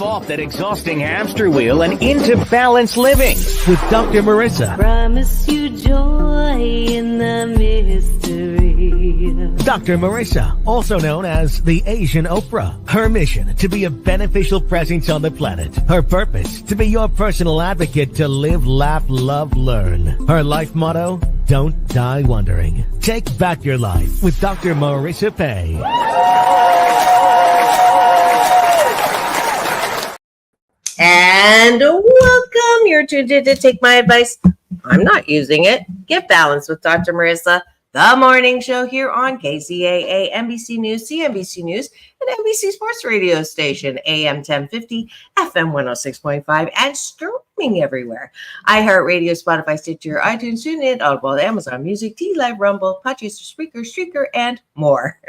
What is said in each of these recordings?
Get off that exhausting hamster wheel and into balanced living with Dr. Marissa. Promise you joy in the mystery. Dr. Marissa, also known as the Asian Oprah. Her mission, to be a beneficial presence on the planet. Her purpose, to be your personal advocate to live, laugh, love, learn. Her life motto, don't die wondering. Take back your life with Dr. Marissa Pay. And welcome. You're tuned in to Take My Advice. I'm not using it. Get balanced with Dr. Marissa, the morning show here on KCAA, NBC News, CNBC News, and NBC Sports Radio Station, AM 1050, FM 106.5, and streaming everywhere. iHeartRadio, Spotify, Stitcher, iTunes, TuneIn, Audible, Amazon Music, T-Live, Rumble, Podchaser, Spreaker, Streaker, and more.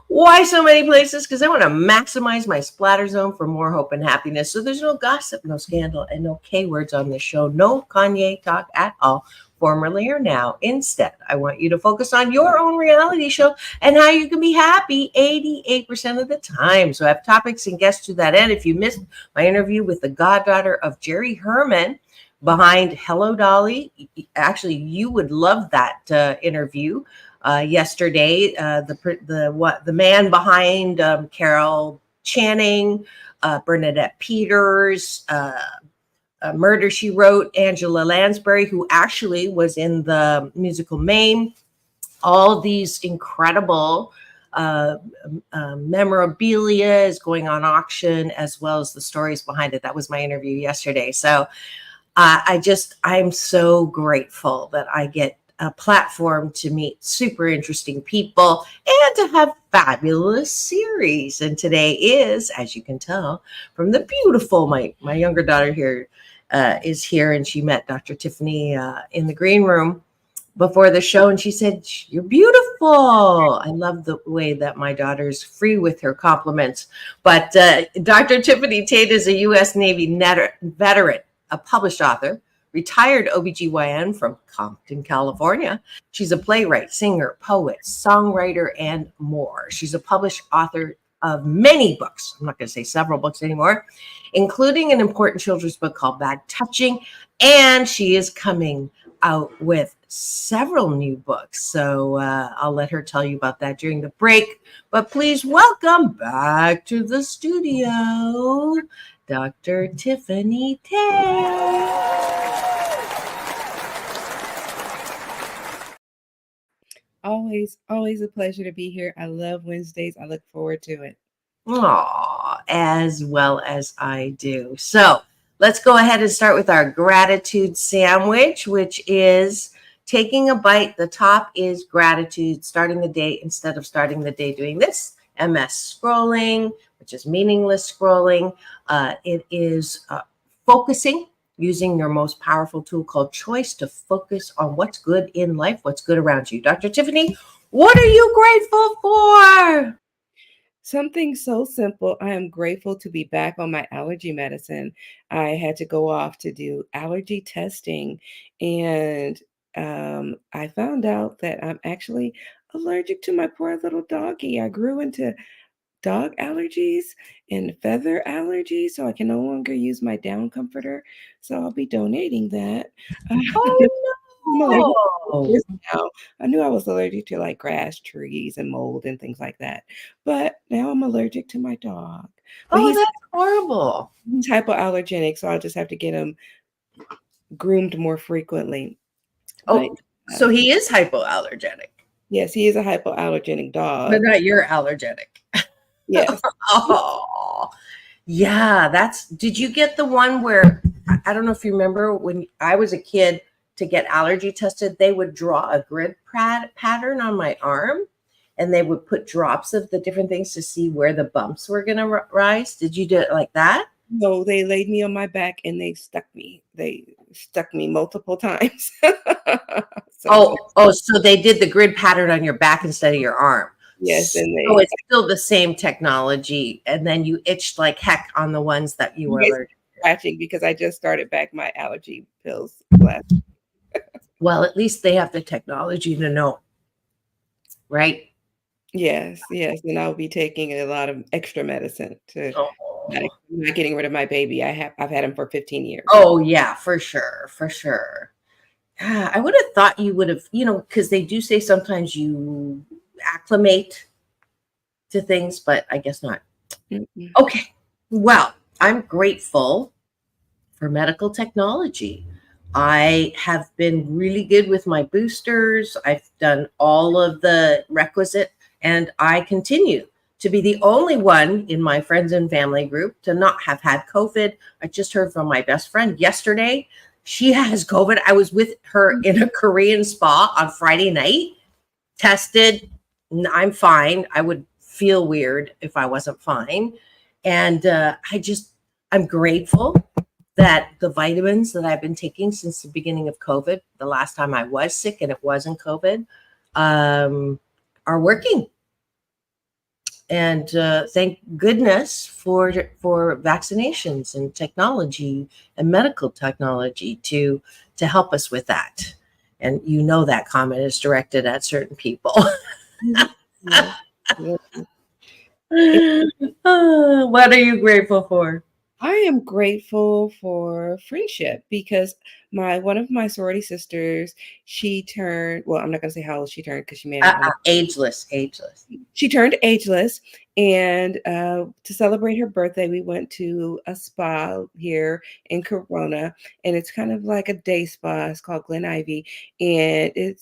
Why so many places? Because I want to maximize my splatter zone for more hope and happiness. So there's no gossip, no scandal, and no K words on this show. No Kanye talk at all, formerly or now. Instead, I want you to focus on your own reality show and how you can be happy 88% of the time. So I have topics and guests to that end. If you missed my interview with the goddaughter of Jerry Herman behind Hello Dolly, actually, you would love that interview. Yesterday, the man behind Carol Channing, Bernadette Peters, Murder, She Wrote, Angela Lansbury, who actually was in the musical Mame. All these incredible memorabilia is going on auction, as well as the stories behind it. That was my interview yesterday. So I'm so grateful that I get a platform to meet super interesting people and to have fabulous series. And today is, as you can tell from the beautiful, my younger daughter here is here, and she met Dr. Tiffanie in the green room before the show, and she said, "You're beautiful." I love the way that my daughter's free with her compliments. But Dr. Tiffanie Tate is a U.S. Navy veteran, a published author, retired OBGyn from Compton, California. She's a playwright, singer, poet, songwriter, and more. She's a published author of many books. I'm not going to say several books anymore, including an important children's book called Bad Touching. And she is coming out with several new books. So I'll let her tell you about that during the break. But please welcome back to the studio, Dr. Tiffanie Tate. Always a pleasure to be here. I love Wednesdays. I look forward to it. Aw, as well as I do. So let's go ahead and start with our gratitude sandwich, which is taking a bite. The top is gratitude, starting the day instead of starting the day doing this. MS scrolling, which is meaningless scrolling. It is focusing, using your most powerful tool called choice to focus on what's good in life, what's good around you. Dr. Tiffanie, what are you grateful for? Something so simple. I am grateful to be back on my allergy medicine. I had to go off to do allergy testing, and I found out that I'm actually allergic to my poor little doggy. I grew into dog allergies and feather allergies, so I can no longer use my down comforter. So I'll be donating that. Oh, Now, I knew I was allergic to like grass, trees, and mold and things like that. But now I'm allergic to my dog. But that's horrible. he's hypoallergenic, so I'll just have to get him groomed more frequently. Oh, But, so he is hypoallergenic, yes, he is a hypoallergenic dog. but not you're allergenic. Yes. Oh, yeah. Did you get the one where, I don't know if you remember when I was a kid, to get allergy tested, they would draw a grid pattern on my arm, and they would put drops of the different things to see where the bumps were going to rise. Did you do it like that? No, they laid me on my back and they stuck me. They stuck me multiple times. So they did the grid pattern on your back instead of your arm. Yes, and so it's still the same technology, and then you itched like heck on the ones that you were allergic to. Scratching because I just started back my allergy pills last. Well, at least they have the technology to know, right? Yes, and I'll be taking a lot of extra medicine to I'm not getting rid of my baby. I've had him for 15 years. Oh yeah, for sure, for sure. Ah, I would have thought you would have, because they do say sometimes you acclimate to things, but I guess not. Mm-mm. Okay. Well, I'm grateful for medical technology. I have been really good with my boosters. I've done all of the requisite, and I continue to be the only one in my friends and family group to not have had COVID. I just heard from my best friend yesterday. She has COVID. I was with her in a Korean spa on Friday night, tested. I'm fine. I would feel weird if I wasn't fine. And I'm grateful that the vitamins that I've been taking since the beginning of COVID, the last time I was sick and it wasn't COVID, are working. And thank goodness for vaccinations and technology and medical technology to help us with that. And that comment is directed at certain people. Yeah. What are you grateful for? I am grateful for friendship because one of my sorority sisters, she turned, well, I'm not going to say how old she turned because she may not want Ageless. She turned ageless, and to celebrate her birthday, we went to a spa here in Corona, and it's kind of like a day spa. It's called Glen Ivy, and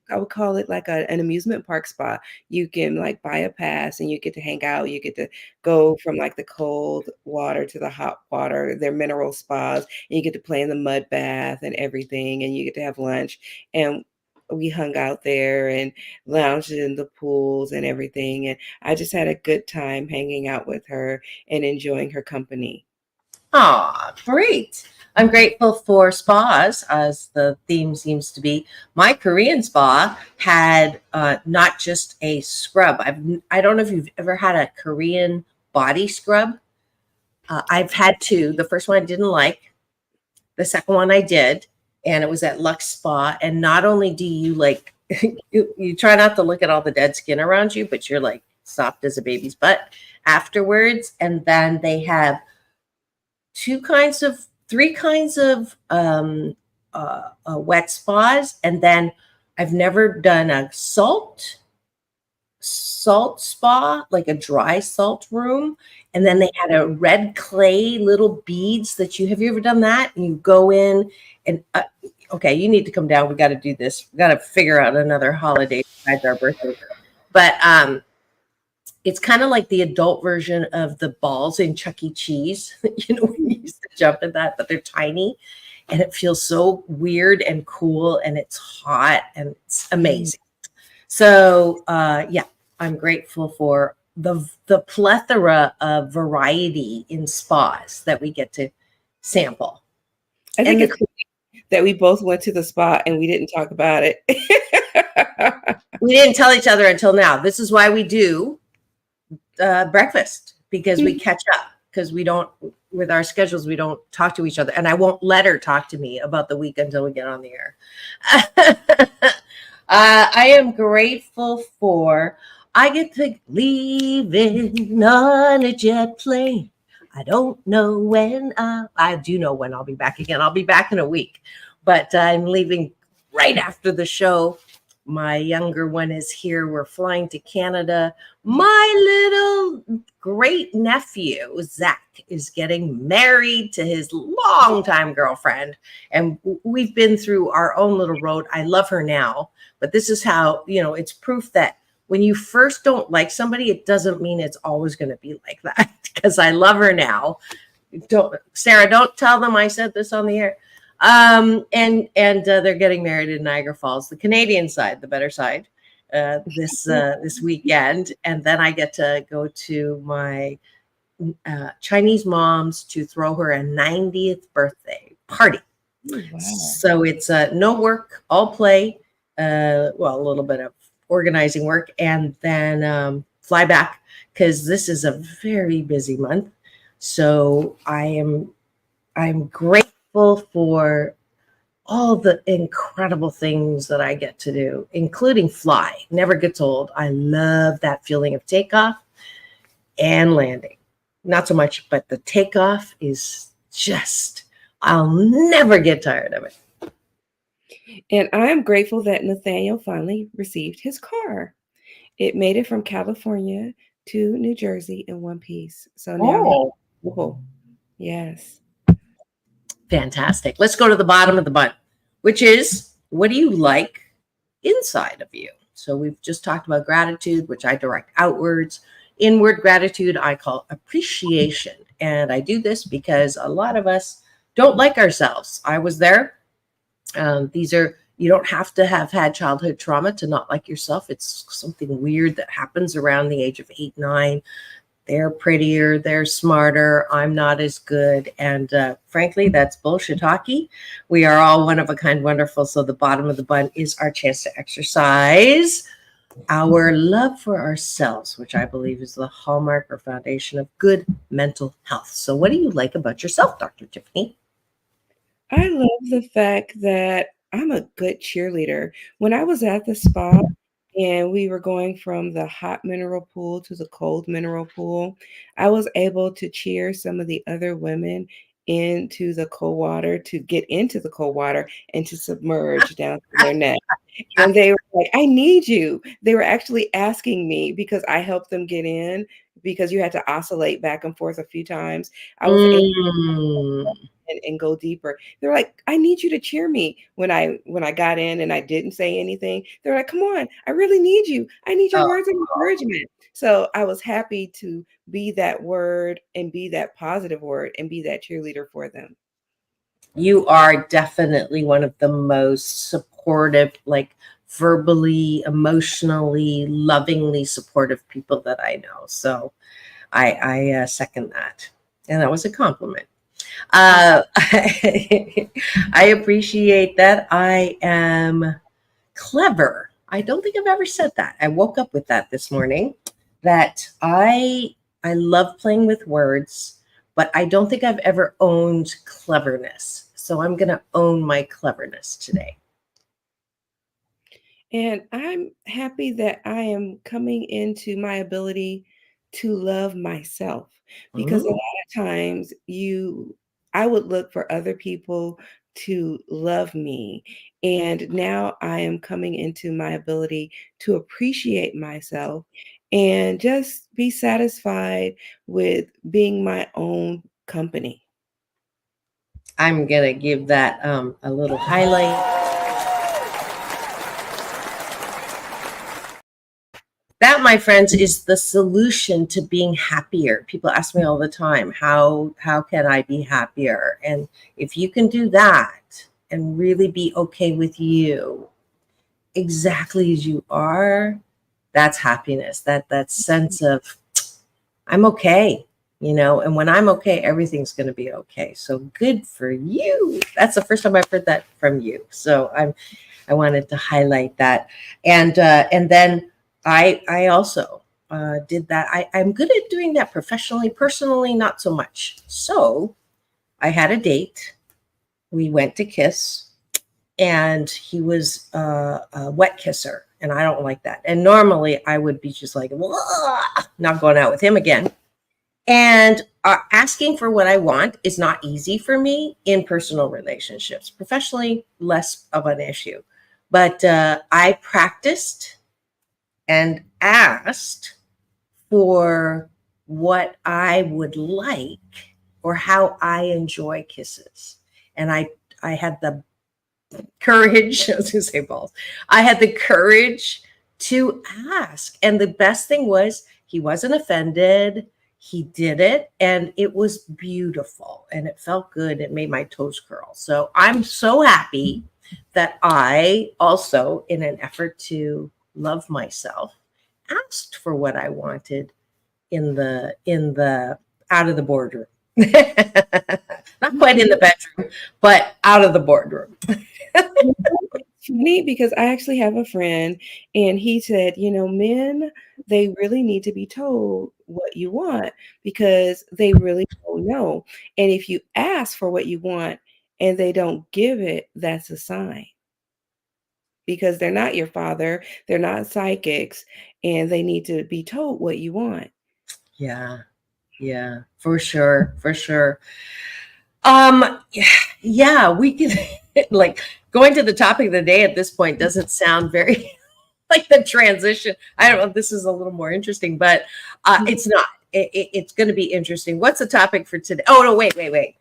I would call it like an amusement park spa. You can like buy a pass and you get to hang out. You get to go from like the cold water to the hot water. They're mineral spas, and you get to play in the mud bath and everything, and you get to have lunch. And we hung out there and lounged in the pools and everything. And I just had a good time hanging out with her and enjoying her company. Oh, great. I'm grateful for spas, as the theme seems to be. My Korean spa had not just a scrub. I don't know if you've ever had a Korean body scrub. I've had two. The first one I didn't like. The second one I did, and it was at Lux Spa. And not only do you like, you try not to look at all the dead skin around you, but you're like soft as a baby's butt afterwards. And then they have three kinds of wet spas, and then I've never done a salt spa, like a dry salt room, and then they had a red clay little beads that have you ever done that? And you go in and okay, you need to come down. We got to do this. We got to figure out another holiday besides our birthday, but it's kind of like the adult version of the balls in Chuck E. Cheese. We used to jump at that, but they're tiny, and it feels so weird and cool, and it's hot, and it's amazing. So, yeah, I'm grateful for the plethora of variety in spas that we get to sample. I think it's that we both went to the spa and we didn't talk about it. We didn't tell each other until now. This is why we do breakfast, because we catch up, because we don't, with our schedules, we don't talk to each other, and I won't let her talk to me about the week until we get on the air. I am grateful for I get to leave on a jet plane. I don't know when. I do know when I'll be back again. I'll be back in a week, but I'm leaving right after the show. My younger one is here. We're flying to Canada. My little great nephew, Zach, is getting married to his longtime girlfriend. And we've been through our own little road. I love her now, but this is how, it's proof that when you first don't like somebody, it doesn't mean it's always going to be like that, because I love her now. Sarah, don't tell them I said this on the air. And they're getting married in Niagara Falls, the Canadian side, the better side, this weekend. And then I get to go to my Chinese mom's to throw her a 90th birthday party. Wow. So it's no work, all play, a little bit of organizing work, and then fly back, because this is a very busy month. So I'm grateful for all the incredible things that I get to do, including fly. Never gets old. I love that feeling of takeoff and landing. not so much, but the takeoff is just, I'll never get tired of it. And I'm grateful that Nathaniel finally received his car. It made it from California to New Jersey in one piece. So now Oh, he's mobile. Yes. fantastic. Let's go to the bottom of the bun, which is, what do you like inside of you? So we've just talked about gratitude, which I direct outwards. Inward gratitude, I call appreciation. And I do this because a lot of us don't like ourselves. I was there. You don't have to have had childhood trauma to not like yourself. It's something weird that happens around the age of 8, 9. They're prettier, they're smarter, I'm not as good. And frankly, that's bullshit hockey. We are all one of a kind, wonderful. So the bottom of the bun is our chance to exercise our love for ourselves, which I believe is the hallmark or foundation of good mental health. So what do you like about yourself, Dr. Tiffanie? I love the fact that I'm a good cheerleader. When I was at the spa and we were going from the hot mineral pool to the cold mineral pool, I was able to cheer some of the other women into the cold water to get into the cold water and to submerge down to their neck. And they were like, I need you. They were actually asking me because I helped them get in because you had to oscillate back and forth a few times. I was able and go deeper. They're like, I need you to cheer me when I got in and I didn't say anything. They're like, come on, I really need you. I need your words of encouragement. So I was happy to be that word and be that positive word and be that cheerleader for them. You are definitely one of the most supportive, like verbally, emotionally, lovingly supportive people that I know. So I second that. And that was a compliment. I appreciate that. I am clever. I don't think I've ever said that. I woke up with that this morning, that I love playing with words, but I don't think I've ever owned cleverness. So I'm going to own my cleverness today. And I'm happy that I am coming into my ability to love myself because a lot of times I would look for other people to love me. And now I am coming into my ability to appreciate myself and just be satisfied with being my own company. I'm going to give that a little highlight. That, my friends, is the solution to being happier. People ask me all the time, how can I be happier? And if you can do that and really be okay with you exactly as you are, that's happiness. That sense of, I'm okay, and when I'm okay, everything's going to be okay. So good for you. That's the first time I've heard that from you. So I wanted to highlight that. And then I also did that. I'm good at doing that professionally. Personally, not so much. So I had a date. We went to kiss, and he was a wet kisser, and I don't like that. And normally I would be just like, not going out with him again. And asking for what I want is not easy for me in personal relationships. Professionally, less of an issue. But I practiced and asked for what I would like or how I enjoy kisses. And I had the courage, I was going to say balls. I had the courage to ask. And the best thing was, he wasn't offended. He did it, and it was beautiful, and it felt good. It made my toes curl. So I'm so happy that I also, in an effort to love myself, asked for what I wanted in the out of the boardroom. Not quite in the bedroom, but out of the boardroom. It's funny because I actually have a friend and he said, men, they really need to be told what you want because they really don't know. And if you ask for what you want and they don't give it, that's a sign. Because they're not your father, they're not psychics, and they need to be told what you want. Yeah. Yeah, for sure, for sure. Yeah, we can like going to the topic of the day at this point doesn't sound very like the transition. I don't know if this is a little more interesting, but it's not. It's going to be interesting. What's the topic for today? Oh, no, wait.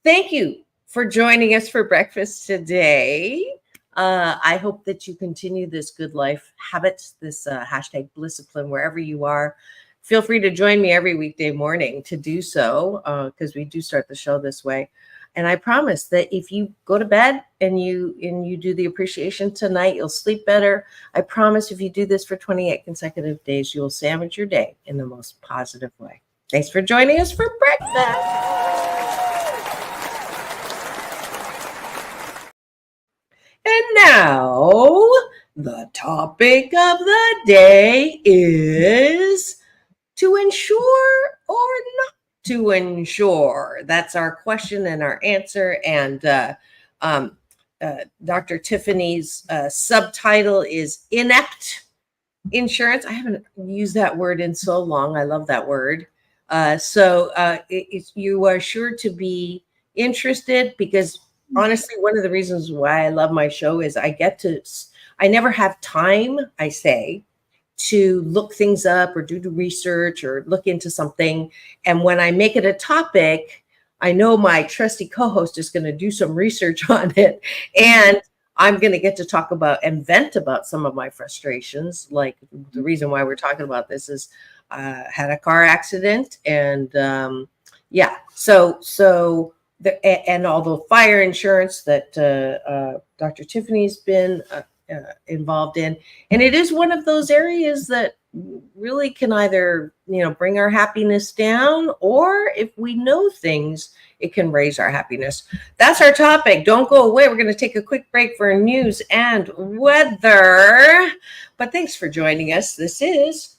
Thank you for joining us for breakfast today. I hope that you continue this good life habit, this hashtag Blisscipline, wherever you are. Feel free to join me every weekday morning to do so, because we do start the show this way. And I promise that if you go to bed and you do the appreciation tonight, you'll sleep better. I promise if you do this for 28 consecutive days, you'll sandwich your day in the most positive way. Thanks for joining us for breakfast. And now, the topic of the day is to insure or not to insure. That's our question and our answer. And Dr. Tiffany's subtitle is Inept Insurance. I haven't used that word in so long. I love that word. You are sure to be interested, because honestly, one of the reasons why I love my show is I never have time, I say, to look things up or do the research or look into something. And when I make it a topic, I know my trusty co-host is going to do some research on it. And I'm going to get to talk about and vent about some of my frustrations. Like the reason why we're talking about this is had a car accident. And and although fire insurance that Dr. Tiffany's been involved in, and it is one of those areas that really can either bring our happiness down, or if we know things, it can raise our happiness. That's our topic. Don't go away. We're going to take a quick break for news and weather. But thanks for joining us. This is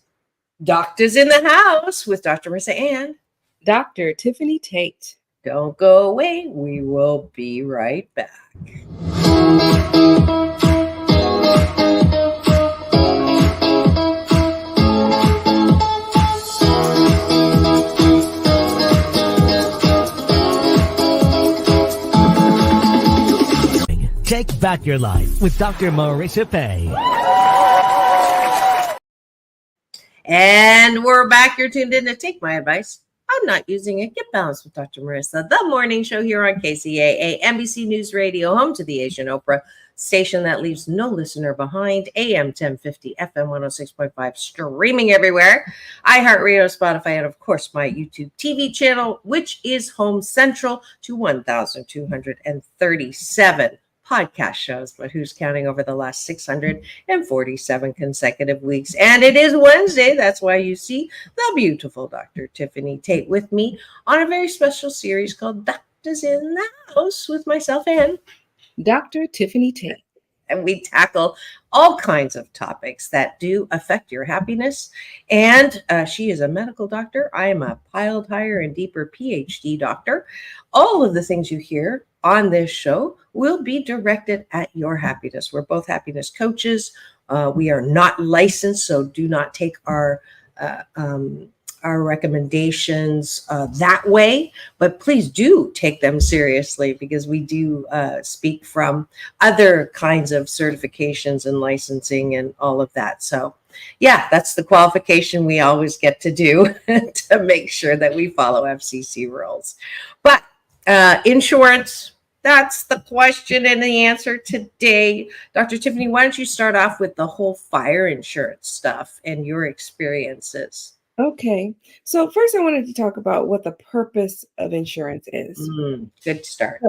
Doctors in the House with Dr. Marissa and Dr. Tiffanie Tate. Don't go away. We will be right back. Take back your life with Dr. Marissa Pay. And we're back. You're tuned in to Take My Advice. I'm not using it. Get balanced with Dr. Marissa, the morning show here on KCAA, NBC News Radio, home to the Asian Oprah, station that leaves no listener behind, AM 1050, FM 106.5, streaming everywhere, iHeartRadio, Spotify, and of course my YouTube TV channel, which is home central to 1,237 podcast shows, but who's counting over the last 647 consecutive weeks. And it is Wednesday. That's why you see the beautiful Dr. Tiffanie Tate with me on a very special series called Doctors in the House with myself and Dr. Tiffanie Tate. And we tackle all kinds of topics that do affect your happiness. And she is a medical doctor. I am a piled higher and deeper PhD doctor. All of the things you hear on this show will be directed at your happiness. We're both happiness coaches. We are not licensed, so do not take our recommendations that way, but please do take them seriously, because we do speak from other kinds of certifications and licensing and all of that. So yeah, that's the qualification we always get to do to make sure that we follow FCC rules. But insurance, that's the question and the answer today. Dr. Tiffany, why don't you start off with the whole fire insurance stuff and your experiences? Okay. So first I wanted to talk about what the purpose of insurance is. Good start.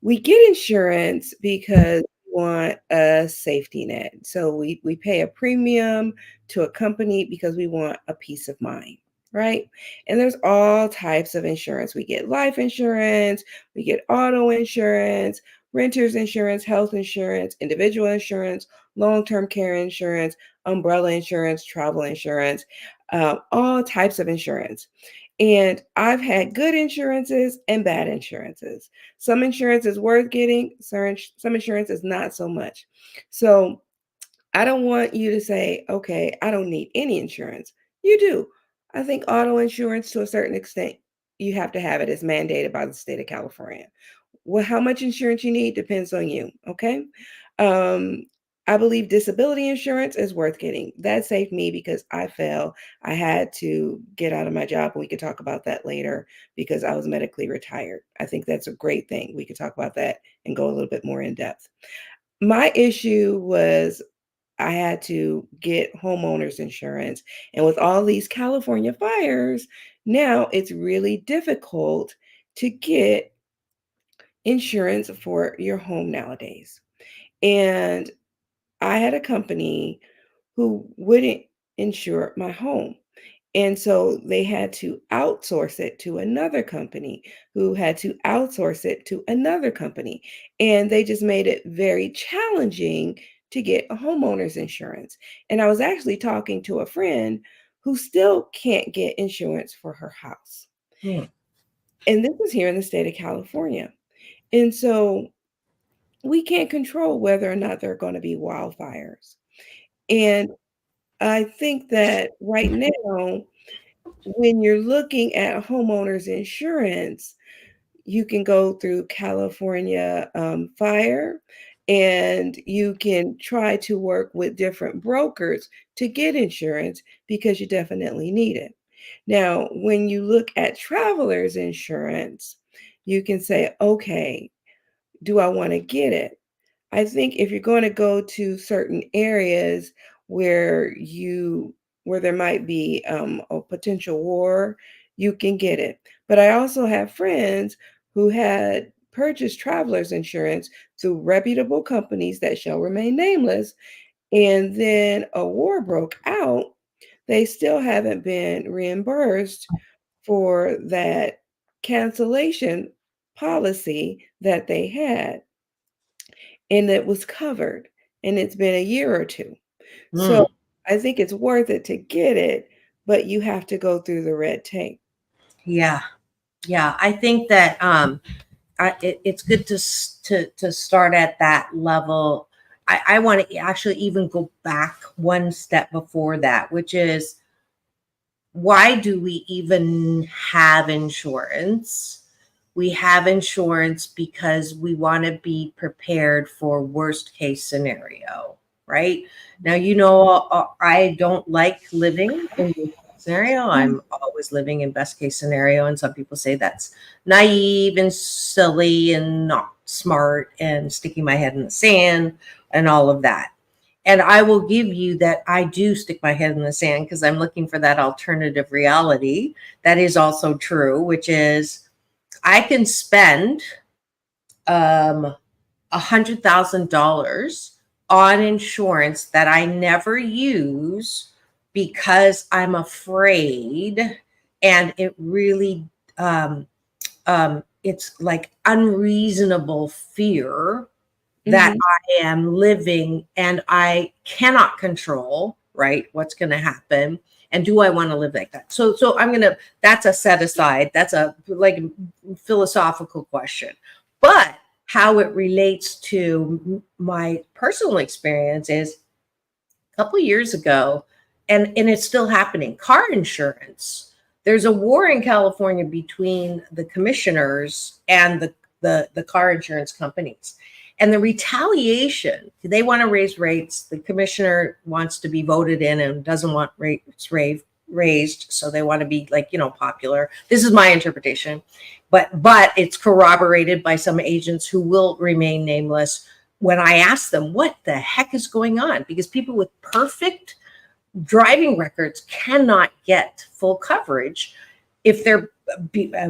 We get insurance because we want a safety net. So we pay a premium to a company because we want a peace of mind, right? And there's all types of insurance. We get life insurance, we get auto insurance, renter's insurance, health insurance, individual insurance, long-term care insurance, umbrella insurance, travel insurance, all types of insurance. And I've had good insurances and bad insurances. Some insurance is worth getting, some insurance is not so much. So I don't want you to say, okay, I don't need any insurance. You do. I think auto insurance, to a certain extent, you have to have it. It's mandated by the state of California. Well, how much insurance you need depends on you. Okay. Um, I believe disability insurance is worth getting. That saved me because I fell. I had to get out of my job, and we could talk about that later because I was medically retired. I think that's a great thing. We could talk about that and go a little bit more in depth. My issue was I had to get homeowners insurance. And with all these California fires, now it's really difficult to get insurance for your home nowadays. And I had a company who wouldn't insure my home. And so they had to outsource it to another company who had to outsource it to another company. And they just made it very challenging to get a homeowner's insurance. And I was actually talking to a friend who still can't get insurance for her house. Hmm. And this is here in the state of California. And so we can't control whether or not there are going to be wildfires. And I think that right now, when you're looking at homeowners insurance, you can go through California Fire, and you can try to work with different brokers to get insurance because you definitely need it. Now, when you look at travelers insurance, you can say, okay, do I want to get it? I think if you're going to go to certain areas where where there might be a potential war, you can get it. But I also have friends who had purchased travelers insurance through reputable companies that shall remain nameless, and then a war broke out. They still haven't been reimbursed for that cancellation policy that they had, and it was covered, and it's been a year or two. Hmm. So I think it's worth it to get it, but you have to go through the red tape. Yeah. Yeah. I think that it's good to start at that level. I want to actually even go back one step before that, which is, why do we even have insurance? We have insurance because we want to be prepared for worst case scenario, right? Now, I don't like living in worst case scenario. I'm always living in best case scenario. And some people say that's naive and silly and not smart and sticking my head in the sand and all of that. And I will give you that I do stick my head in the sand because I'm looking for that alternative reality that is also true, which is I can spend $100,000 on insurance that I never use because I'm afraid, and it really it's like unreasonable fear that I am living and I cannot control, right? What's going to happen? And do I want to live like that? So that's a set aside. That's a like philosophical question. But how it relates to my personal experience is a couple of years ago, and it's still happening. Car insurance. There's a war in California between the commissioners and the car insurance companies. And the retaliation, they want to raise rates. The commissioner wants to be voted in and doesn't want rates raised. So they want to be popular. This is my interpretation, but it's corroborated by some agents who will remain nameless when I ask them what the heck is going on, because people with perfect driving records cannot get full coverage if they're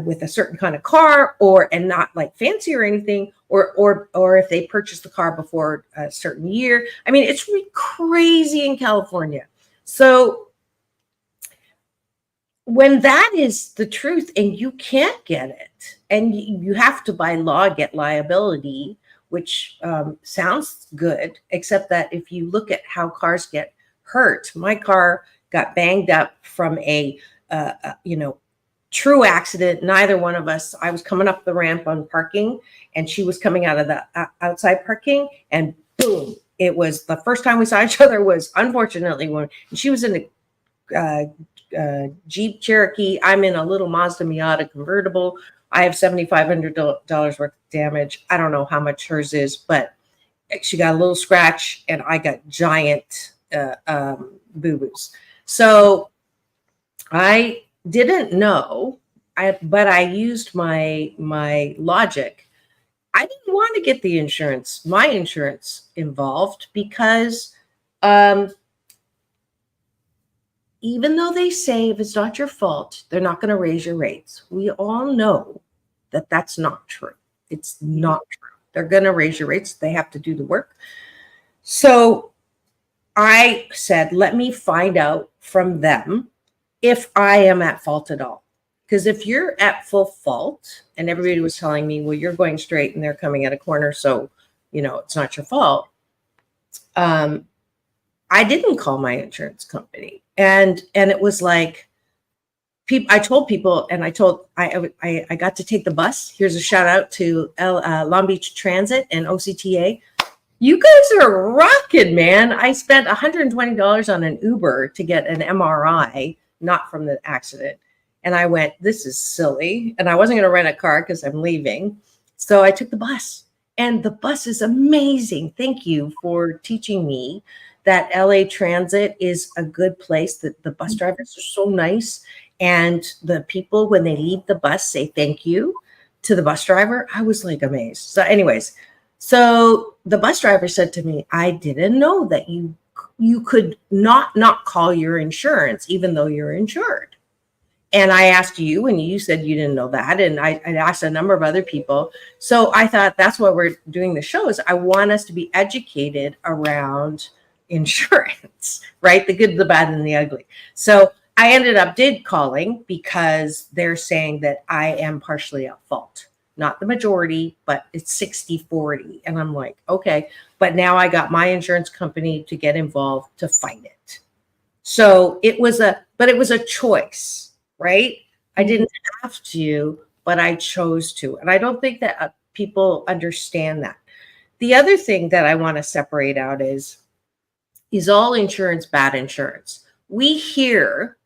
with a certain kind of car and not like fancy or anything, or if they purchased the car before a certain year. I mean, it's really crazy in California. So when that is the truth and you can't get it, and you have to by law get liability, which sounds good, except that if you look at how cars get hurt, my car got banged up from a true accident. Neither one of us, I was coming up the ramp on parking and she was coming out of the outside parking, and boom, it was the first time we saw each other was unfortunately when she was in a uh, Jeep Cherokee. I'm in a little Mazda Miata convertible. I have $7,500 worth of damage. I don't know how much hers is, but she got a little scratch and I got giant boo-boos. So I didn't know, but I used my logic. I didn't want to get my insurance involved because even though they say if it's not your fault, they're not going to raise your rates. We all know that that's not true. It's not true. They're going to raise your rates. They have to do the work. So I said, let me find out from them if I am at fault at all. Because if you're at full fault, and everybody was telling me, well, you're going straight and they're coming at a corner, so, it's not your fault. I didn't call my insurance company. And it was like, I told people, and I got to take the bus. Here's a shout out to Long Beach Transit and OCTA. You guys are rocking, man. I spent $120 on an Uber to get an MRI, not from the accident. And I went, this is silly. And I wasn't going to rent a car because I'm leaving. So I took the bus. And the bus is amazing. Thank you for teaching me that LA Transit is a good place, that the bus drivers are so nice. And the people, when they leave the bus, say thank you to the bus driver. I was like amazed. So anyways, so the bus driver said to me, I didn't know that you could not call your insurance, even though you're insured. And I asked you, and you said you didn't know that. And I asked a number of other people. So I thought that's why we're doing the show, is I want us to be educated around insurance, right? The good, the bad, and the ugly. So I ended up calling because they're saying that I am partially at fault. Not the majority, but it's 60-40. And I'm like, okay. But now I got my insurance company to get involved to fight it. So it was a choice. Right? I didn't have to, but I chose to. And I don't think that people understand that. The other thing that I want to separate out is all insurance bad insurance? We hear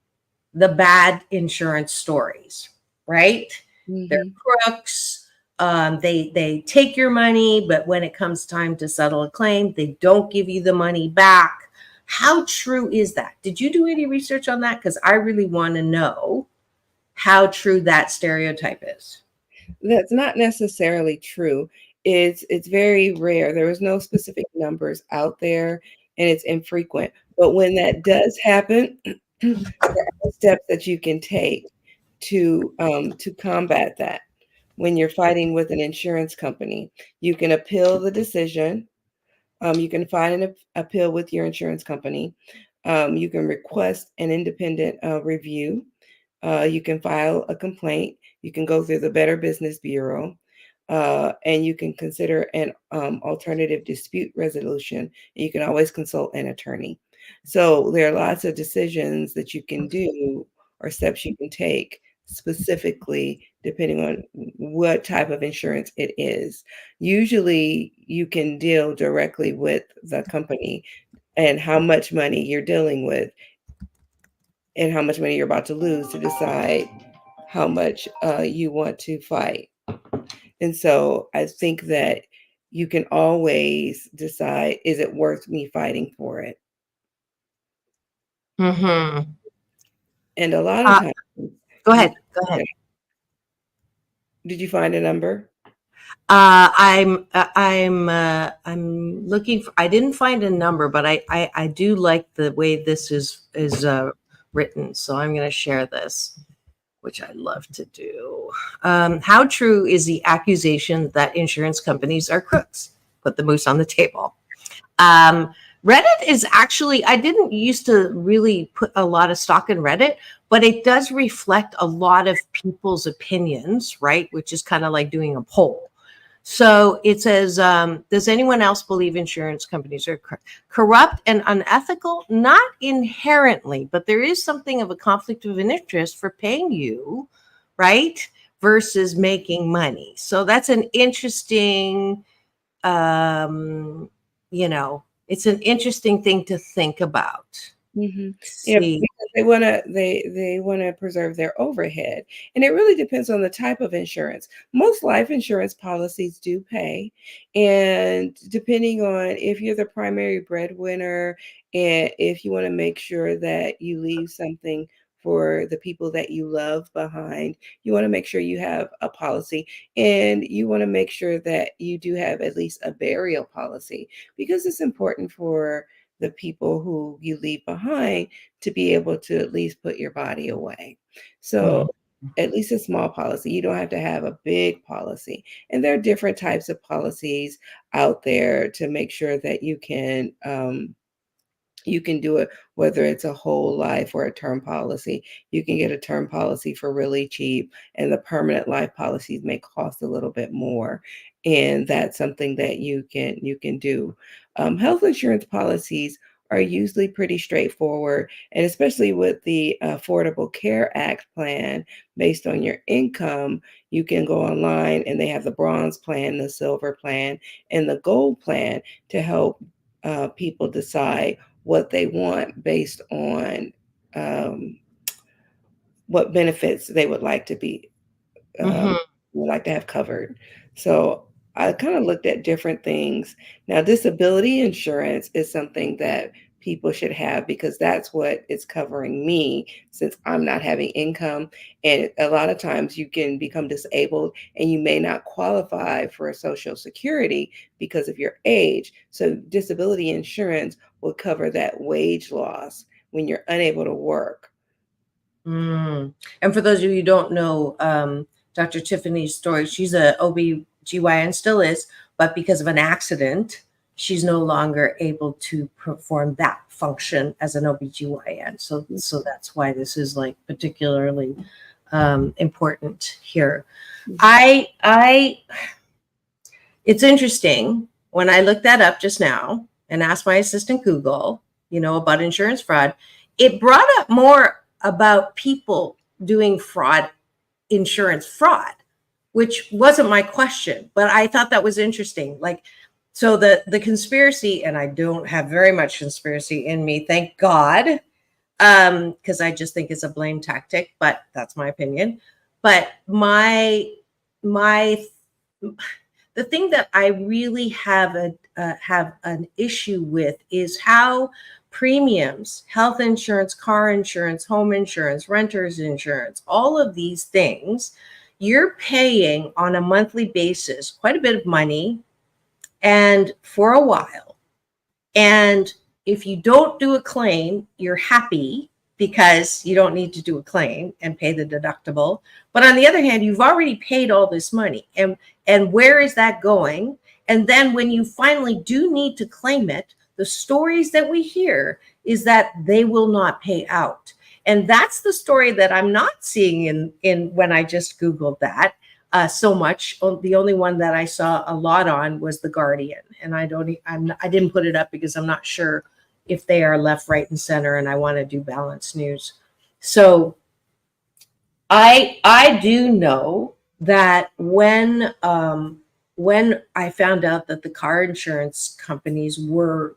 the bad insurance stories, right? Mm-hmm. They're crooks. They take your money, but when it comes time to settle a claim, they don't give you the money back. How true is that? Did you do any research on that? Because I really want to know how true that stereotype is. That's not necessarily true. It's very rare. There is no specific numbers out there, and it's infrequent. But when that does happen, there are steps that you can take to combat that. When you're fighting with an insurance company, you can appeal the decision. You can file an appeal with your insurance company. You can request an independent review. You can file a complaint. You can go through the Better Business Bureau, and you can consider an alternative dispute resolution. You can always consult an attorney. So there are lots of decisions that you can do or steps you can take, specifically depending on what type of insurance it is. Usually you can deal directly with the company and how much money you're dealing with and how much money you're about to lose to decide how much you want to fight. And so I think that you can always decide, is it worth me fighting for it? Mm-hmm. And a lot of times. Go ahead. Did you find a number? I'm looking for, I didn't find a number, but I do like the way this is written. So I'm going to share this, which I love to do. How true is the accusation that insurance companies are crooks? Put the moose on the table. Reddit is actually, I didn't used to really put a lot of stock in Reddit, but it does reflect a lot of people's opinions, right? Which is kind of like doing a poll. So it says, does anyone else believe insurance companies are corrupt and unethical? Not inherently, but there is something of a conflict of an interest for paying you, right? Versus making money. So that's an interesting, it's an interesting thing to think about. Yeah, See. because they wanna preserve their overhead, and it really depends on the type of insurance. Most life insurance policies do pay, and depending on if you're the primary breadwinner and if you wanna make sure that you leave something for the people that you love behind, you wanna make sure you have a policy, and you wanna make sure that you do have at least a burial policy because it's important for the people who you leave behind to be able to at least put your body away. Mhm. So at least a small policy. You don't have to have a big policy. And there are different types of policies out there to make sure that you can do it, whether it's a whole life or a term policy. You can get a term policy for really cheap, and the permanent life policies may cost a little bit more. And that's something that you can do. Health insurance policies are usually pretty straightforward, and especially with the Affordable Care Act plan based on your income, you can go online and they have the bronze plan, the silver plan, and the gold plan to help people decide what they want based on um, what benefits they um, Mhm. would like to have covered. So I kind of looked at different things. Now, disability insurance is something that people should have because that's what is covering me since I'm not having income. And a lot of times you can become disabled and you may not qualify for Social Security because of your age. So disability insurance will cover that wage loss when you're unable to work. Mm. And for those of you who don't know, Dr. Tiffany's story, she's a OBGYN, still is, but because of an accident, she's no longer able to perform that function as an OBGYN. So that's why this is like particularly important here. I it's interesting when I looked that up just now and asked my assistant Google, about insurance fraud, it brought up more about people doing insurance fraud, which wasn't my question, but I thought that was interesting. Like, so the conspiracy, and I don't have very much conspiracy in me, thank God, because I just think it's a blame tactic, but that's my opinion. But my the thing that I really have an issue with is how premiums, health insurance, car insurance, home insurance, renters insurance, all of these things, you're paying on a monthly basis quite a bit of money and for a while. And if you don't do a claim, you're happy because you don't need to do a claim and pay the deductible. But on the other hand, you've already paid all this money. And where is that going? And then when you finally do need to claim it, the stories that we hear is that they will not pay out. And that's the story that I'm not seeing in when I just Googled that so much. The only one that I saw a lot on was The Guardian. And I didn't put it up because I'm not sure if they are left, right, and center, and I want to do balanced news. So I do know that when I found out that the car insurance companies were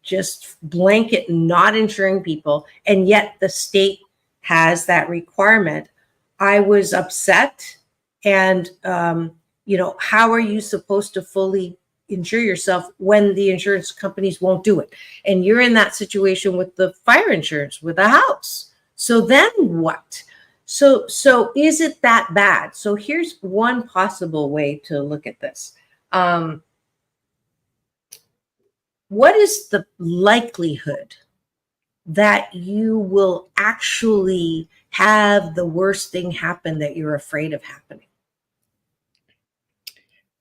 just blanket not insuring people, and yet the state has that requirement, I was upset. And how are you supposed to fully insure yourself when the insurance companies won't do it? And you're in that situation with the fire insurance with a house. So then what? So is it that bad? So here's one possible way to look at this. What is the likelihood that you will actually have the worst thing happen that you're afraid of happening?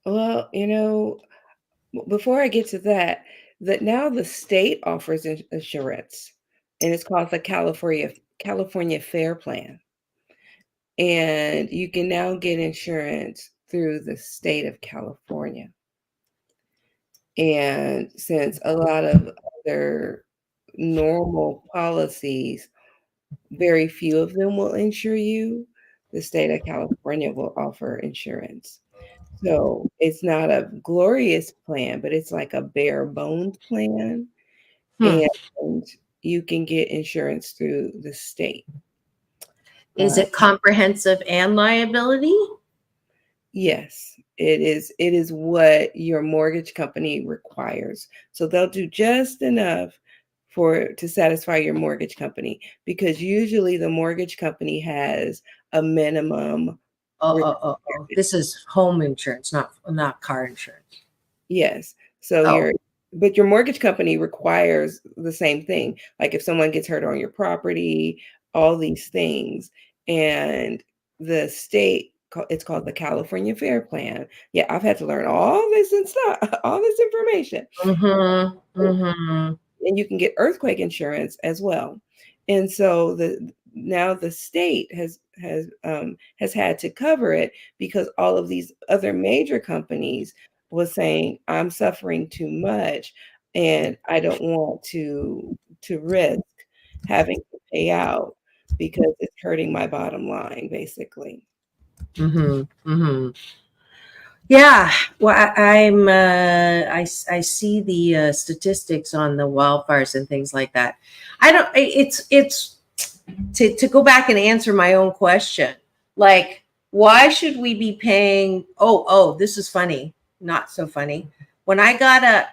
Well, before I get to that, that now the state offers insurance, and it's called the California Fair Plan. And you can now get insurance through the state of California. And since a lot of other normal policies, very few of them will insure you, the state of California will offer insurance. So it's not a glorious plan, but it's like a bare bones plan. Hmm. And you can get insurance through the state. Is it comprehensive and liability? Yes, it is. It is what your mortgage company requires. So they'll do just enough to satisfy your mortgage company, because usually the mortgage company has a minimum. This is home insurance, not car insurance. Yes. So but your mortgage company requires the same thing. Like if someone gets hurt on your property, all these things, and the state, it's called the California Fair Plan. Yeah, I've had to learn all this and stuff, all this information. And you can get earthquake insurance as well. And so now the state has had to cover it, because all of these other major companies was saying, I'm suffering too much and I don't want to risk having to pay out because it's hurting my bottom line, basically. Yeah, well, I see the statistics on the wildfires and things like that. It's to go back and answer my own question. Like, why should we be paying? This is funny, not so funny. When I got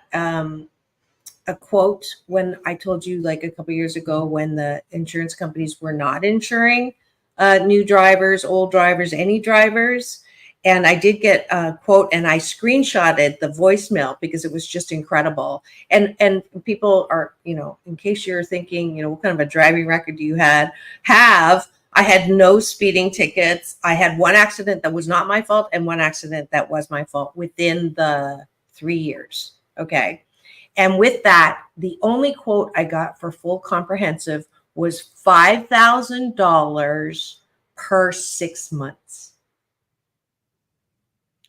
a quote, when I told you like a couple years ago, when the insurance companies were not insuring new drivers, old drivers, any drivers. And I did get a quote, and I screenshotted the voicemail because it was just incredible. And people are, in case you're thinking, what kind of a driving record do you have? I had no speeding tickets. I had one accident that was not my fault and one accident that was my fault within the 3 years. Okay. And with that, the only quote I got for full comprehensive was $5,000 per 6 months.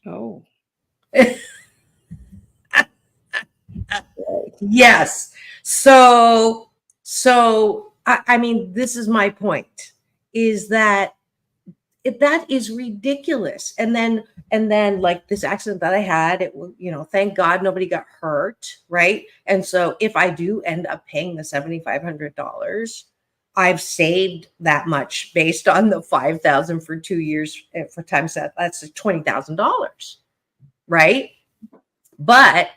Oh. Yes. So I mean, this is my point, is that that is ridiculous. And then like this accident that I had, it, thank God nobody got hurt. Right. And so if I do end up paying the $7,500, I've saved that much based on the $5,000 for 2 years for times that. That's $20,000, right? But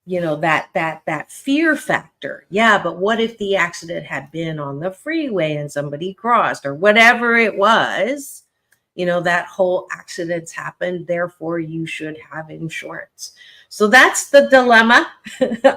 that fear factor. Yeah, but what if the accident had been on the freeway and somebody crossed or whatever it was? That whole accidents happened. Therefore, you should have insurance. So that's the dilemma.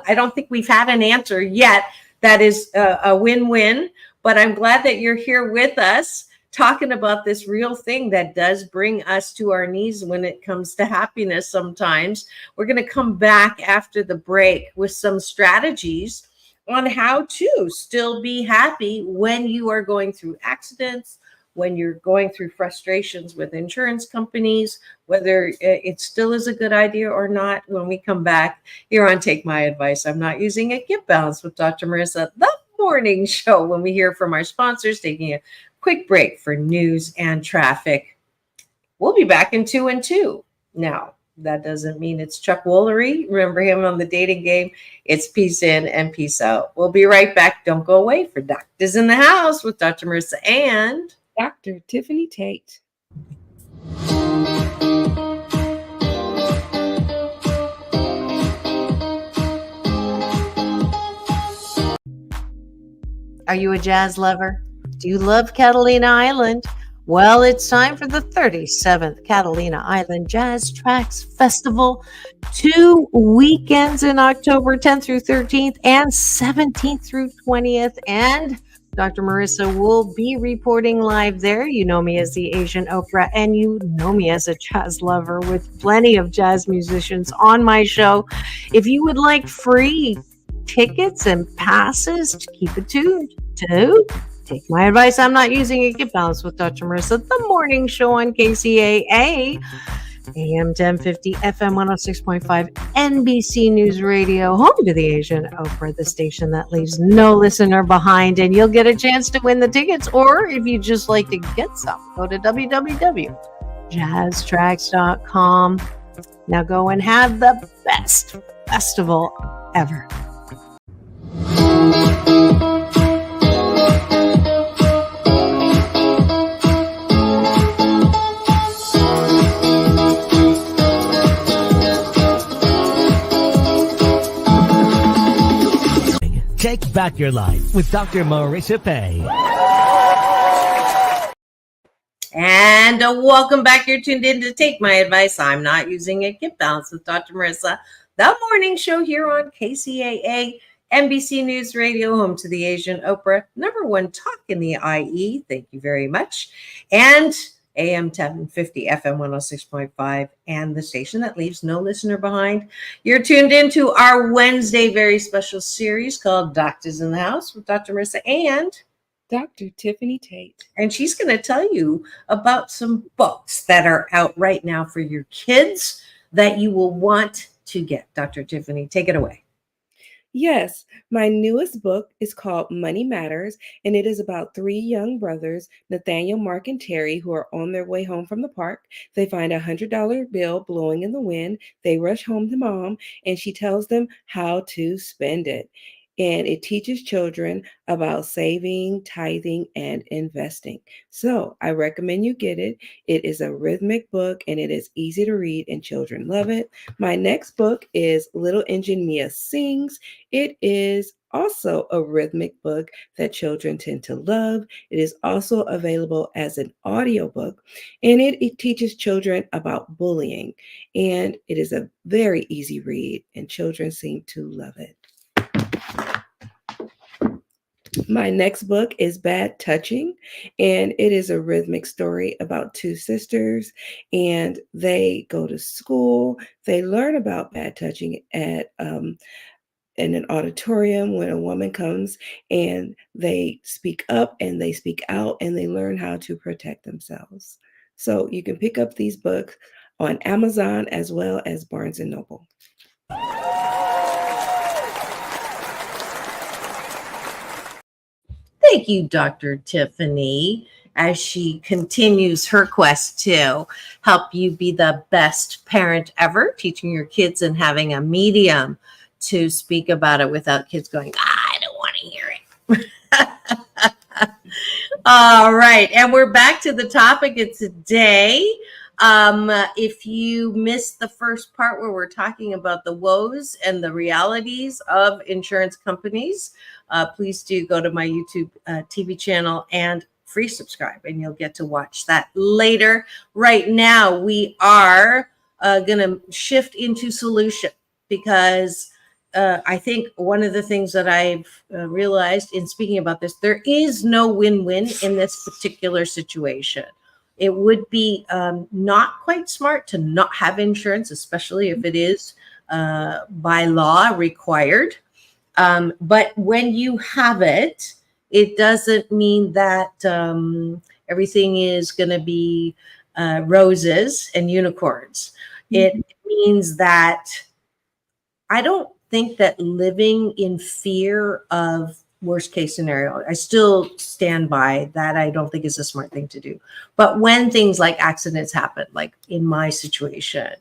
I don't think we've had an answer yet that is a win-win, but I'm glad that you're here with us talking about this real thing that does bring us to our knees when it comes to happiness sometimes. We're going to come back after the break with some strategies on how to still be happy when you are going through accidents, when you're going through frustrations with insurance companies, whether it still is a good idea or not. When we come back here on Take My Advice, I'm Not Using It, Get Balanced with Dr. Marissa, the morning show, when we hear from our sponsors, taking a quick break for news and traffic. We'll be back in 2 and 2. Now, that doesn't mean it's Chuck Woolery. Remember him on The Dating Game? It's peace in and peace out. We'll be right back. Don't go away for Doctors in the House with Dr. Marissa and Dr. Tiffanie Tate. Are you a jazz lover? Do you love Catalina Island? Well, it's time for the 37th Catalina Island Jazz Tracks Festival. 2 weekends in October 10th through 13th and 17th through 20th. And Dr. Marissa will be reporting live there. You know me as the Asian Oprah, and you know me as a jazz lover with plenty of jazz musicians on my show. If you would like free tickets and passes, keep it tuned to Take My Advice, I'm Not Using It, Get Balanced with Dr. Marissa, the morning show on KCAA, AM 1050, FM 106.5, NBC News Radio, home to the Asian Oprah, the station that leaves no listener behind, and you'll get a chance to win the tickets, or if you just like to get some, go to www.jazztracks.com. Now go and have the best festival ever. Impact Your Life with Dr. Marissa Pay. And welcome back. You're tuned in to Take My Advice. I'm not using it. Get Balance with Dr. Marissa, the morning show here on KCAA, NBC News Radio, home to the Asian Oprah, #1 talk in the IE. Thank you very much. And AM 1050, FM 106.5, and the station that leaves no listener behind. You're tuned into our Wednesday very special series called Doctors in the House with Dr. Marissa and Dr. Tiffanie Tate. And she's going to tell you about some books that are out right now for your kids that you will want to get. Dr. Tiffanie, take it away. Yes, my newest book is called Money Matters, and it is about 3 young brothers, Nathaniel, Mark, and Terry, who are on their way home from the park. They find a $100 bill blowing in the wind. They rush home to mom, and she tells them how to spend it. And it teaches children about saving, tithing, and investing. So I recommend you get it. It is a rhythmic book, and it is easy to read, and children love it. My next book is Little Engine Mia Sings. It is also a rhythmic book that children tend to love. It is also available as an audiobook, and it teaches children about bullying. And it is a very easy read, and children seem to love it. My next book is Bad Touching, and it is a rhythmic story about 2 sisters, and they go to school. They learn about bad touching at in an auditorium when a woman comes, and they speak up and they speak out, and they learn how to protect themselves. So you can pick up these books on Amazon as well as Barnes & Noble. Thank you, Dr. Tiffanie, as she continues her quest to help you be the best parent ever, teaching your kids and having a medium to speak about it without kids going, I don't want to hear it. All right. And we're back to the topic of today. If you missed the first part where we're talking about the woes and the realities of insurance companies, please do go to my YouTube TV channel and free subscribe, and you'll get to watch that later. Right now, we are going to shift into solution, because I think one of the things that I've realized in speaking about this, there is no win-win in this particular situation. It would be not quite smart to not have insurance, especially if it is by law required. But when you have it, it doesn't mean that everything is going to be roses and unicorns. Mm-hmm. It means that I don't think that living in fear of worst case scenario, I still stand by that. I don't think is a smart thing to do. But when things like accidents happen, like in my situation,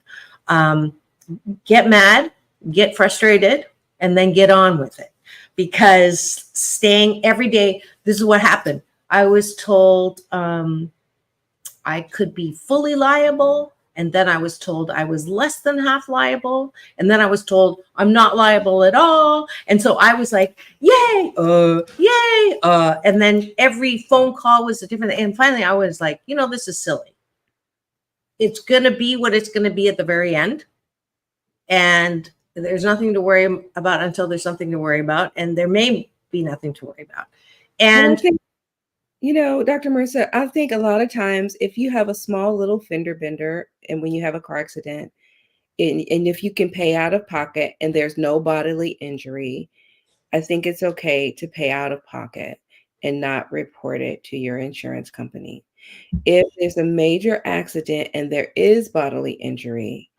get mad, get frustrated, and then get on with it. Because staying every day, this is what happened. I was told I could be fully liable. And then I was told I was less than half liable. And then I was told I'm not liable at all. And so I was like, yay, yay. And then every phone call was a different. And finally I was like, this is silly. It's going to be what it's going to be at the very end. And there's nothing to worry about until there's something to worry about. And there may be nothing to worry about. And Dr. Marissa, I think a lot of times if you have a small little fender bender and when you have a car accident, and if you can pay out of pocket and there's no bodily injury, I think it's okay to pay out of pocket and not report it to your insurance company. If there's a major accident and there is bodily injury,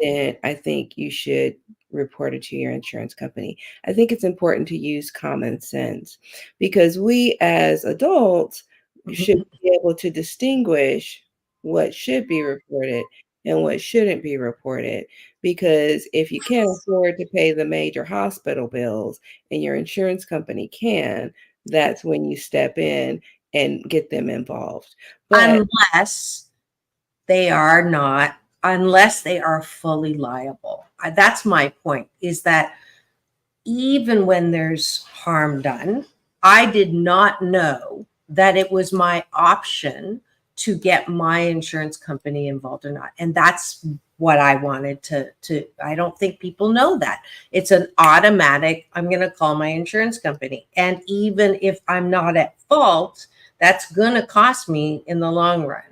then I think you should report it to your insurance company. I think it's important to use common sense, because we as adults should be able to distinguish what should be reported and what shouldn't be reported. Because if you can't afford to pay the major hospital bills and your insurance company can, that's when you step in and get them involved. But unless they are fully liable. That's my point, is that even when there's harm done, I did not know that it was my option to get my insurance company involved or not. And that's what I wanted to I don't think people know that. It's an automatic, I'm going to call my insurance company. And even if I'm not at fault, that's going to cost me in the long run.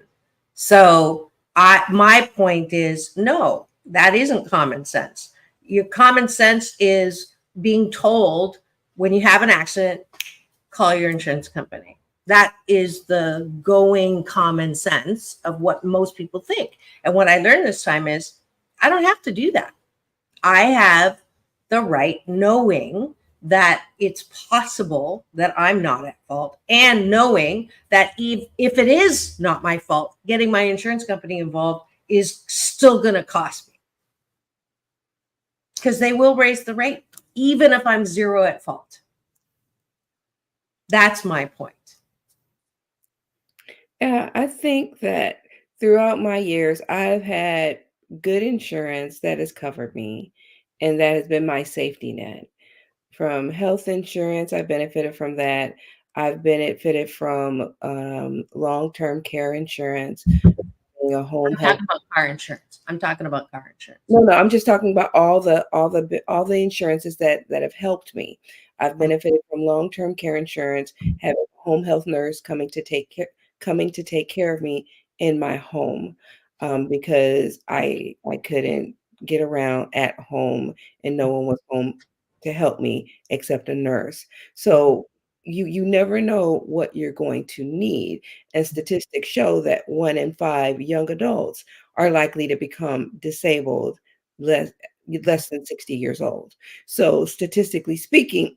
So my point is, no, that isn't common sense. Your common sense is being told when you have an accident, call your insurance company. That is the going common sense of what most people think. And what I learned this time is I don't have to do that. I have the right, knowing that it's possible that I'm not at fault, and knowing that if it is not my fault, getting my insurance company involved is still going to cost me, because they will raise the rate even if I'm zero at fault. That's my point. Yeah, I think that throughout my years, I've had good insurance that has covered me, and that has been my safety net. From health insurance, I benefited from that. I've benefited from long-term care insurance, a home I'm health. talking about car insurance. I'm talking about car insurance. No, I'm just talking about all the insurances that have helped me. I've benefited from long-term care insurance, having a home health nurse coming to take care of me in my home, because I couldn't get around at home and no one was home to help me except a nurse. So you never know what you're going to need. And statistics show that 1 in 5 young adults are likely to become disabled less than 60 years old. So statistically speaking,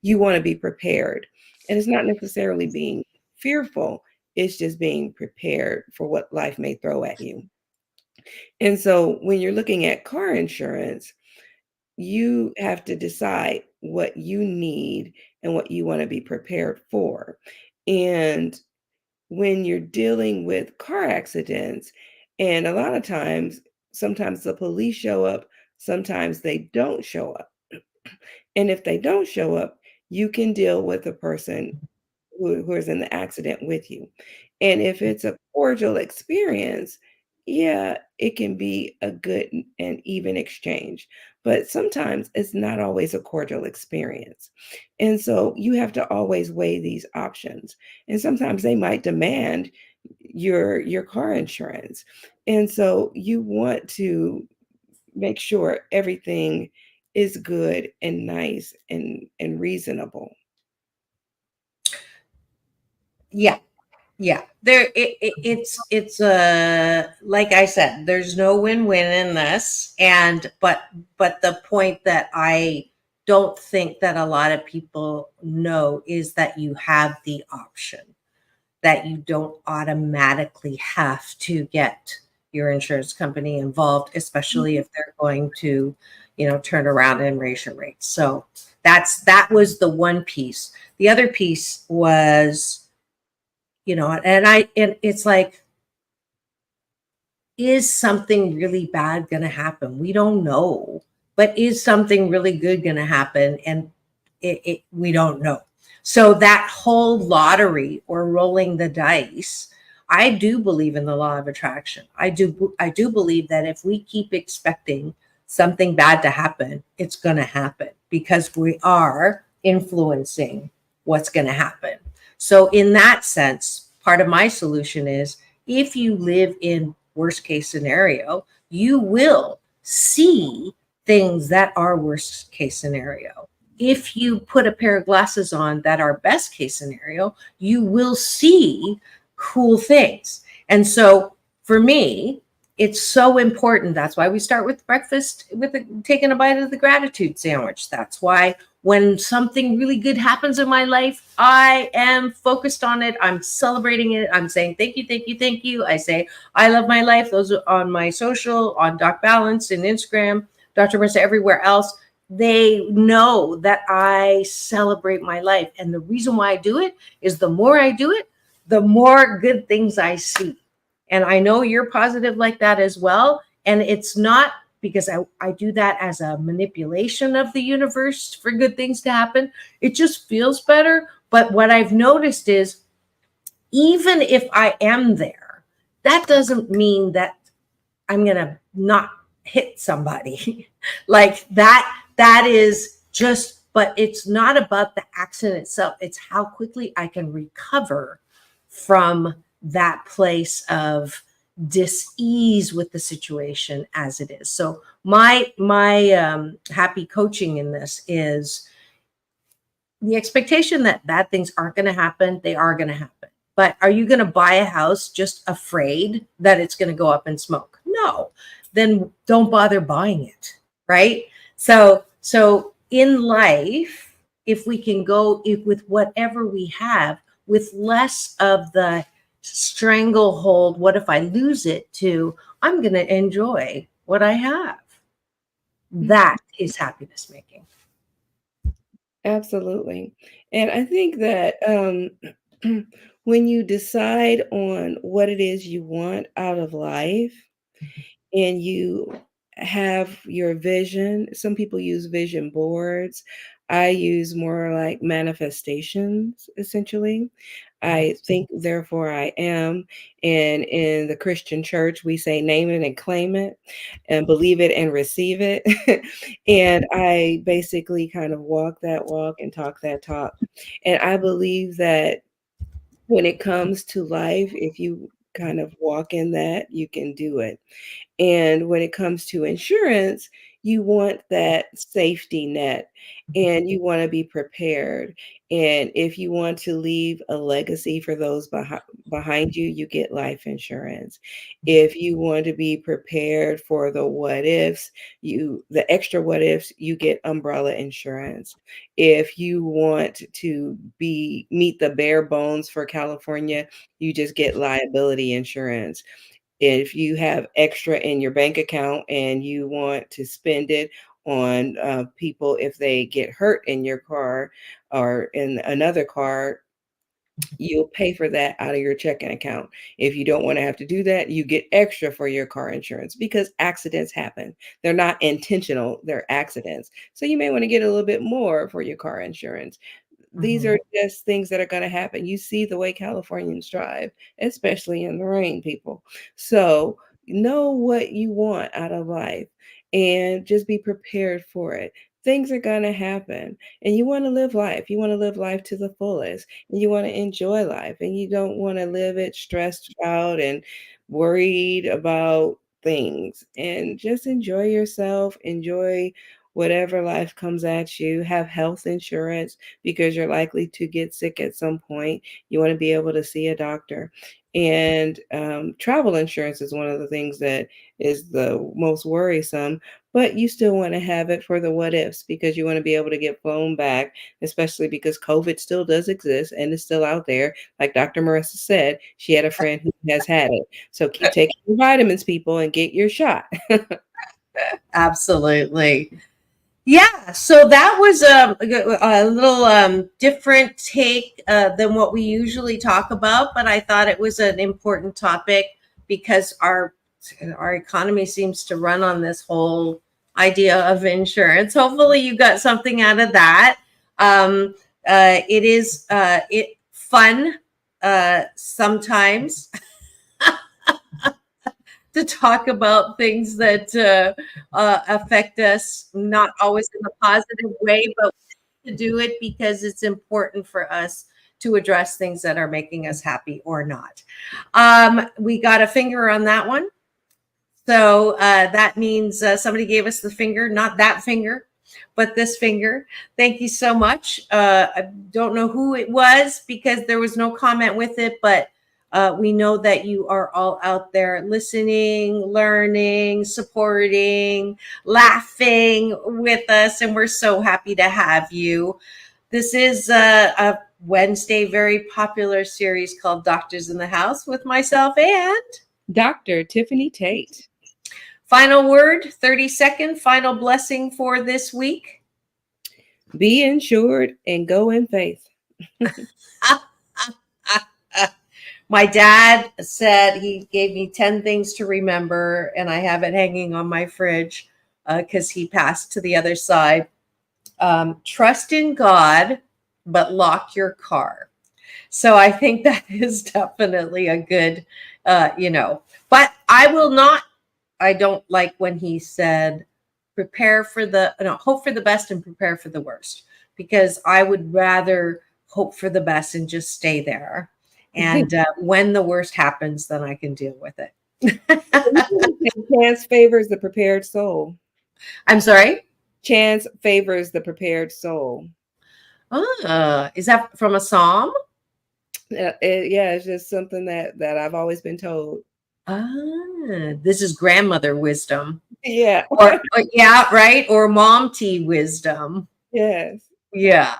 you want to be prepared. And it's not necessarily being fearful, it's just being prepared for what life may throw at you. And so when you're looking at car insurance, you have to decide what you need and what you want to be prepared for. And when you're dealing with car accidents, and a lot of times, sometimes the police show up, sometimes they don't show up. And if they don't show up, you can deal with the person who is in the accident with you. And if it's a cordial experience, yeah, it can be a good and even exchange. But sometimes it's not always a cordial experience. And so you have to always weigh these options. And sometimes they might demand your car insurance. And so you want to make sure everything is good and nice and reasonable. Yeah. It's like I said, there's no win-win in this. And but the point that I don't think that a lot of people know is that you have the option, that you don't automatically have to get your insurance company involved, especially if they're going to, turn around and raise your rates. So that was the one piece. The other piece was, and it's like, is something really bad going to happen? We don't know, but is something really good going to happen? And we don't know. So that whole lottery or rolling the dice, I do believe in the law of attraction. I do believe that if we keep expecting something bad to happen, it's going to happen, because we are influencing what's going to happen. So in that sense, part of my solution is, if you live in worst case scenario, you will see things that are worst case scenario. If you put a pair of glasses on that are best case scenario, you will see cool things. And so for me, it's so important. That's why we start with breakfast with taking a bite of the gratitude sandwich. That's why when something really good happens in my life, I am focused on it. I'm celebrating it. I'm saying, thank you, thank you, thank you. I say, I love my life. Those are on my social, on Doc Balance and Instagram, Dr. Marissa, everywhere else. They know that I celebrate my life. And the reason why I do it is, the more I do it, the more good things I see. And I know you're positive like that as well. And it's not because I do that as a manipulation of the universe for good things to happen. It just feels better. But what I've noticed is, even if I am there, that doesn't mean that I'm going to not hit somebody. Like that is just, but it's not about the accident itself. It's how quickly I can recover from that place of dis-ease with the situation as it is. So my happy coaching in this is the expectation that bad things aren't going to happen. They are going to happen. But are you going to buy a house just afraid that it's going to go up in smoke? No. Then don't bother buying it, right? So in life, if we can go with whatever we have, with less of the stranglehold, what if I lose it, to I'm going to enjoy what I have. That is happiness making. Absolutely. And I think that when you decide on what it is you want out of life and you have your vision, some people use vision boards. I use more like manifestations, essentially. I think, therefore I am. And in the Christian church, we say name it and claim it and believe it and receive it. And I basically kind of walk that walk and talk that talk. And I believe that when it comes to life, if you kind of walk in that, you can do it. And when it comes to insurance, you want that safety net and you want to be prepared. And if you want to leave a legacy for those behind you, you get life insurance. If you want to be prepared for the what ifs, the extra what ifs, you get umbrella insurance. If you want to meet the bare bones for California, you just get liability insurance. If you have extra in your bank account and you want to spend it on people if they get hurt in your car or in another car, you'll pay for that out of your checking account. If you don't want to have to do that, you get extra for your car insurance because accidents happen. They're not intentional, they're accidents. So you may want to get a little bit more for your car insurance. These are just things that are going to happen. You see the way Californians drive, especially in the rain, people. So know what you want out of life and just be prepared for it. Things are going to happen and you want to live life. You want to live life to the fullest and you want to enjoy life and you don't want to live it stressed out and worried about things, and just enjoy yourself, enjoy whatever life comes at you. Have health insurance because you're likely to get sick at some point. You want to be able to see a doctor. And travel insurance is one of the things that is the most worrisome, but you still want to have it for the what ifs because you want to be able to get flown back, especially because COVID still does exist and is still out there. Like Dr. Marissa said, she had a friend who has had it. So keep taking your vitamins, people, and get your shot. Absolutely. Yeah, so that was a little different take than what we usually talk about, but I thought it was an important topic because our economy seems to run on this whole idea of insurance. Hopefully, you got something out of that. It is fun sometimes to talk about things that affect us, not always in a positive way, but to do it because it's important for us to address things that are making us happy or not. We got a finger on that one. So that means somebody gave us the finger, not that finger, but this finger. Thank you so much. I don't know who it was because there was no comment with it, but we know that you are all out there listening, learning, supporting, laughing with us, and we're so happy to have you. This is a Wednesday very popular series called Doctors in the House with myself and Dr. Tiffanie Tate. Final word, 30-second final blessing for this week. Be insured and go in faith. My dad said, he gave me 10 things to remember, and I have it hanging on my fridge. because he passed to the other side. Trust in God, but lock your car. So I think that is definitely a good, but I don't like when he said, hope for the best and prepare for the worst, because I would rather hope for the best and just stay there. And when the worst happens, then I can deal with it. Chance favors the prepared soul. I'm sorry? Chance favors the prepared soul. Is that from a psalm? It's just something that I've always been told. This is grandmother wisdom. Yeah. Or yeah, right? Or mom tea wisdom. Yes. Yeah.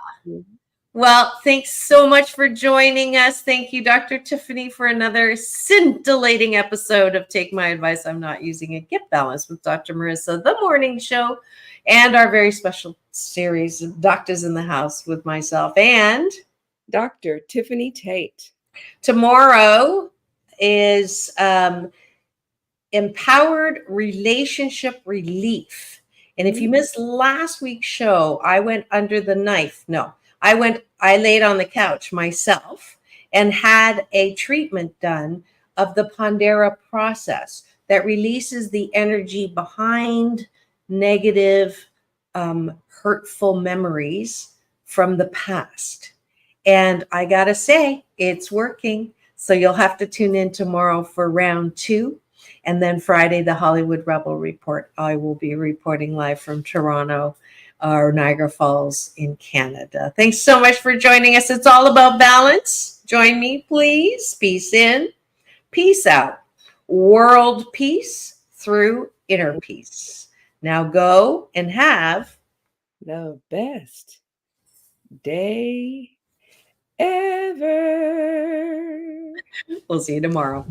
Well, thanks so much for joining us. Thank you, Dr. Tiffanie, for another scintillating episode of Take My Advice, I'm Not Using It. Get Balanced with Dr. Marissa, the morning show, and our very special series of Doctors in the House with myself and Dr. Tiffanie Tate. Tomorrow is Empowered Relationship Relief. And if you missed last week's show, I went under the knife. No, I laid on the couch myself and had a treatment done of the Pondera process that releases the energy behind negative, hurtful memories from the past. And I got to say, it's working. So you'll have to tune in tomorrow for round 2. And then Friday, the Hollywood Rebel Report. I will be reporting live from Toronto or Niagara Falls in Canada. Thanks so much for joining us. It's all about balance. Join me, please. Peace in, peace out. World peace through inner peace. Now go and have the best day ever. We'll see you tomorrow.